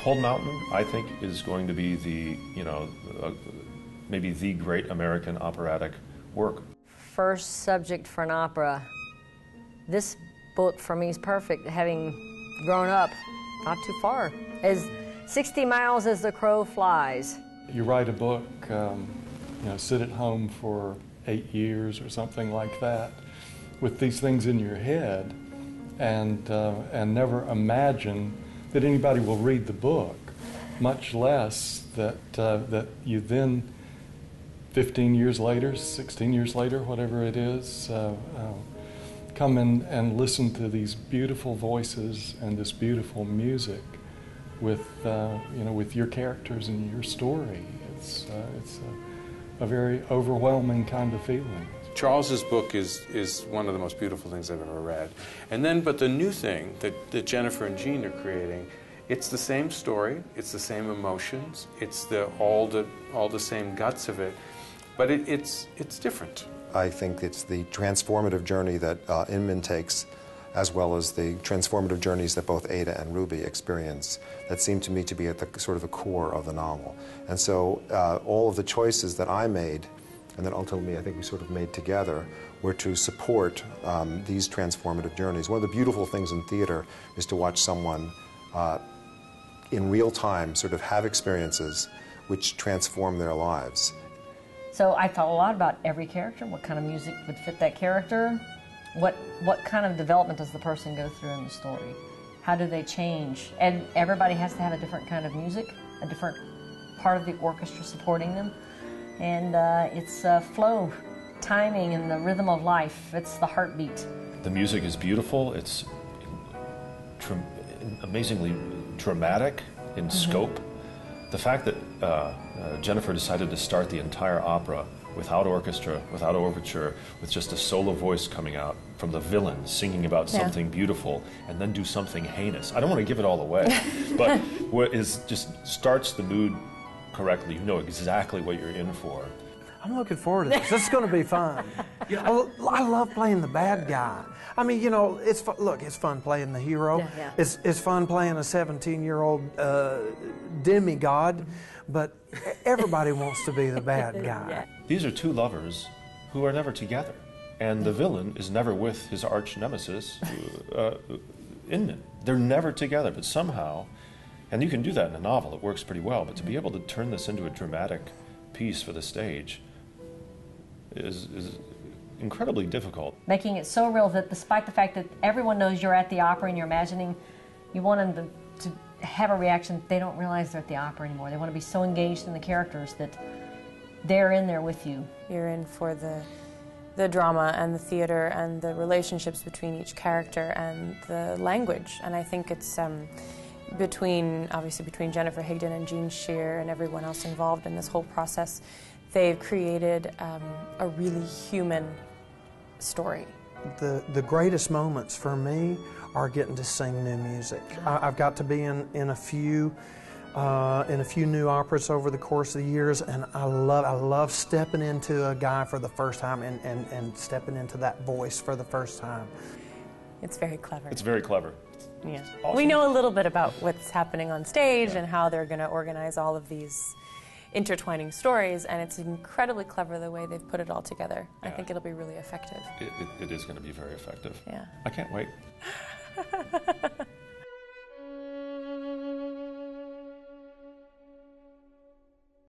Cold Mountain, I think, is going to be the, maybe the great American operatic work. First subject for an opera. This book for me is perfect, having grown up not too far, as 60 miles as the crow flies. You write a book, sit at home for 8 years or something like that with these things in your head and never imagine that anybody will read the book, much less that you then 15 years later, 16 years later, whatever it is, come in and listen to these beautiful voices and this beautiful music with, with your characters and your story. It's a very overwhelming kind of feeling. Charles's book is one of the most beautiful things I've ever read. But the new thing that Jennifer and Jean are creating, it's the same story, it's the same emotions, it's all the same guts of it, but it's different. I think it's the transformative journey that Inman takes, as well as the transformative journeys that both Ada and Ruby experience, that seem to me to be at the sort of the core of the novel. And so all of the choices that I made, and then ultimately I think we sort of made together, were to support these transformative journeys. One of the beautiful things in theater is to watch someone in real time sort of have experiences which transform their lives. So I thought a lot about every character, what kind of music would fit that character, what kind of development does the person go through in the story, how do they change, and everybody has to have a different kind of music, a different part of the orchestra supporting them, and it's flow, timing, and the rhythm of life. It's the heartbeat. The music is beautiful. It's amazingly dramatic in scope. The fact that Jennifer decided to start the entire opera without orchestra, without overture, with just a solo voice coming out from the villain singing about something beautiful, and then do something heinous. I don't want to give it all away, but what is just starts the mood correctly. You know exactly what you're in for. I'm looking forward to this. This is going to be fun. I love playing the bad guy. I mean, it's look, it's fun playing the hero. Yeah. It's fun playing a 17-year-old demigod, but everybody wants to be the bad guy. Yeah. These are two lovers who are never together, and the villain is never with his arch nemesis, Inman. They're never together, but somehow, and you can do that in a novel, it works pretty well, but to be able to turn this into a dramatic piece for the stage is incredibly difficult. Making it so real that despite the fact that everyone knows you're at the opera and you're imagining, you want them to have a reaction, they don't realize they're at the opera anymore. They want to be so engaged in the characters that they're in there with you. You're in for the drama and the theater and the relationships between each character and the language. And I think it's between Jennifer Higdon and Jean Shear and everyone else involved in this whole process, they've created a really human story. The greatest moments for me are getting to sing new music. I've got to be in a few new operas over the course of the years, and I love stepping into a guy for the first time and stepping into that voice for the first time. It's very clever. It's very clever. Yeah. Awesome. We know a little bit about what's happening on stage and how they're going to organize all of these intertwining stories, and it's incredibly clever the way they've put it all together. I think it'll be really effective. It is going to be very effective. Yeah. I can't wait.